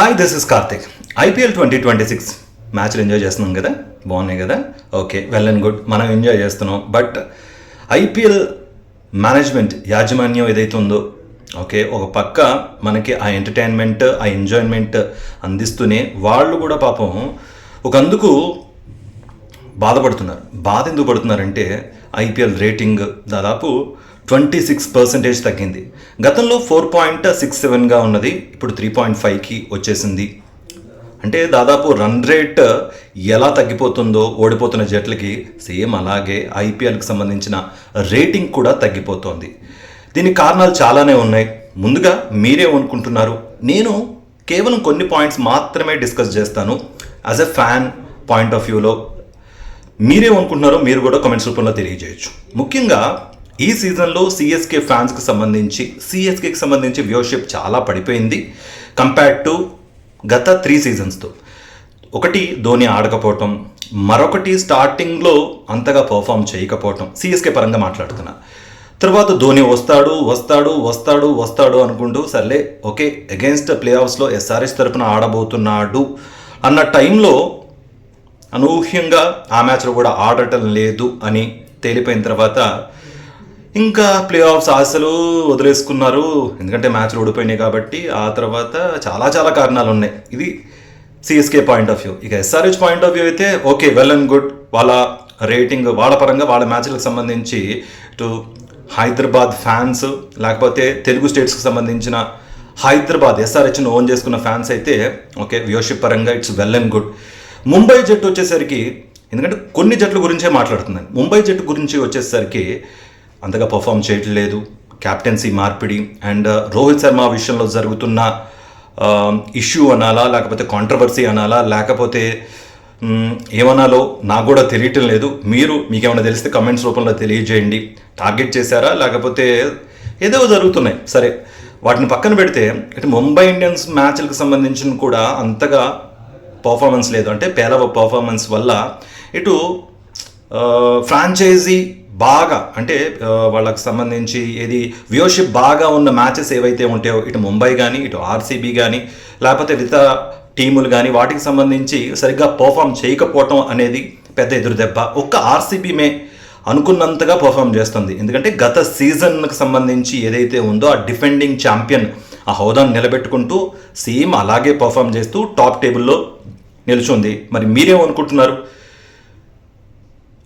Hi this is Karthik. IPL 2026 మ్యాచ్లు enjoy చేస్తున్నాం కదా, బాగున్నాయి కదా, ఓకే వెల్ అండ్ గుడ్, మనం ఎంజాయ్ చేస్తున్నాం. బట్ ఐపీఎల్ మేనేజ్మెంట్ యాజమాన్యం ఏదైతే ఉందో, ఓకే ఒక పక్క మనకి ఆ ఎంటర్టైన్మెంట్ ఆ ఎంజాయ్మెంట్ అందిస్తూనే వాళ్ళు కూడా పాపం ఒకందుకు బాధపడుతున్నారు. బాధ ఎందుకు పడుతున్నారంటే ఐపీఎల్ రేటింగ్ దాదాపు 26% తగ్గింది. గతంలో 4.67గా ఉన్నది, ఇప్పుడు 3.5కి వచ్చేసింది. అంటే దాదాపు రన్ రేట్ ఎలా తగ్గిపోతుందో ఓడిపోతున్న జట్లకి సేమ్ అలాగే ఐపీఎల్కి సంబంధించిన రేటింగ్ కూడా తగ్గిపోతుంది. దీనికి కారణాలు చాలానే ఉన్నాయి. ముందుగా మీరేమనుకుంటున్నారు? నేను కేవలం కొన్ని పాయింట్స్ మాత్రమే డిస్కస్ చేస్తాను as a fan point of వ్యూలో. మీరేమనుకుంటున్నారో మీరు కూడా కామెంట్స్ రూపంలో తెలియజేయచ్చు. ముఖ్యంగా ఈ సీజన్లో సిఎస్కే ఫ్యాన్స్కి సంబంధించి వ్యూవర్షిప్ చాలా పడిపోయింది కంపేర్ టు గత 3 సీజన్స్తో. ఒకటి ధోని ఆడకపోవటం, మరొకటి స్టార్టింగ్లో అంతగా పర్ఫామ్ చేయకపోవటం, సిఎస్కే పరంగా మాట్లాడుతున్నా. తర్వాత ధోని వస్తాడు అనుకుంటూ సర్లే ఓకే అగెన్స్ట్ ప్లే ఆఫ్స్లో ఎస్ఆర్హెచ్ తరపున ఆడబోతున్నాడు అన్న టైంలో అనూహ్యంగా ఆ మ్యాచ్లో కూడా ఆడటం లేదు అని తేలిపోయిన తర్వాత ఇంకా ప్లే ఆఫ్స్ ఆశలు వదిలేసుకున్నారు. ఎందుకంటే మ్యాచ్లు ఓడిపోయినాయి కాబట్టి. ఆ తర్వాత చాలా కారణాలు ఉన్నాయి. ఇది సిఎస్కే పాయింట్ ఆఫ్ వ్యూ. ఇక ఎస్ఆర్హెచ్ పాయింట్ ఆఫ్ వ్యూ అయితే ఓకే వెల్ అండ్ గుడ్, వాళ్ళ రేటింగ్ వాళ్ళ పరంగా వాళ్ళ మ్యాచ్లకు సంబంధించి ఇటు హైదరాబాద్ ఫ్యాన్స్ లేకపోతే తెలుగు స్టేట్స్కి సంబంధించిన హైదరాబాద్ ఎస్ఆర్హెచ్ను ఓన్ చేసుకున్న ఫ్యాన్స్ అయితే ఓకే వ్యూవర్షిప్ పరంగా it's well and good. Mumbai జట్టు వచ్చేసరికి, ఎందుకంటే కొన్ని జట్ల గురించే మాట్లాడుతున్నాను, ముంబై జట్టు గురించి వచ్చేసరికి అంతగా పర్ఫామ్ చేయట్లేదు. క్యాప్టెన్సీ మార్పిడి అండ్ రోహిత్ శర్మ విషయంలో జరుగుతున్న ఇష్యూ అనాలా, లేకపోతే కాంట్రవర్సీ అనాలా, లేకపోతే ఏమనాలో నాకు కూడా తెలియటం లేదు. మీకేమైనా తెలిస్తే కమెంట్స్ రూపంలో తెలియజేయండి. టార్గెట్ చేశారా లేకపోతే ఏదో జరుగుతున్నాయి. సరే వాటిని పక్కన పెడితే ఇటు ముంబై ఇండియన్స్ మ్యాచ్లకు సంబంధించిన కూడా అంతగా పర్ఫార్మెన్స్ లేదు. అంటే పేలవ పర్ఫార్మెన్స్ వల్ల ఇటు ఫ్రాంచైజీ బాగా అంటే వాళ్ళకి సంబంధించి ఏది వ్యూవర్షిప్ బాగా ఉన్న మ్యాచెస్ ఏవైతే ఉంటాయో ఇటు ముంబై కానీ ఇటు ఆర్సీబీ కానీ లేకపోతే ఇతర టీములు కానీ వాటికి సంబంధించి సరిగ్గా పర్ఫామ్ చేయకపోవటం అనేది పెద్ద ఎదురు దెబ్బ. ఒక్క ఆర్సీబీమే అనుకున్నంతగా పర్ఫామ్ చేస్తుంది. ఎందుకంటే గత సీజన్కి సంబంధించి ఏదైతే ఉందో ఆ డిఫెండింగ్ ఛాంపియన్ ఆ హోదాను నిలబెట్టుకుంటూ సేమ్ అలాగే పర్ఫామ్ చేస్తూ టాప్ టేబుల్లో నిలుచుంది. మరి మీరేమనుకుంటున్నారు?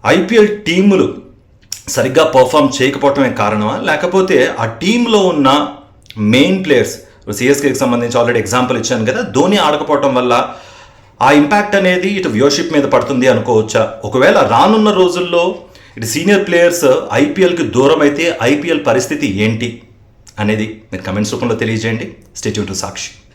ఐపీఎల్ టీములు సరిగ్గా పర్ఫామ్ చేయకపోవటమే కారణమా, లేకపోతే ఆ టీంలో ఉన్న మెయిన్ ప్లేయర్స్, సిఎస్కేకి సంబంధించి ఆల్రెడీ ఎగ్జాంపుల్ ఇచ్చాను కదా, ధోని ఆడకపోవటం వల్ల ఆ ఇంపాక్ట్ అనేది ఇటు వ్యూవర్షిప్ మీద పడుతుంది అనుకోవచ్చా? ఒకవేళ రానున్న రోజుల్లో ఇటు సీనియర్ ప్లేయర్స్ ఐపీఎల్కి దూరం అయితే ఐపీఎల్ పరిస్థితి ఏంటి అనేది మీరు కమెంట్స్ రూపంలో తెలియజేయండి. Stay tune to Sakshi.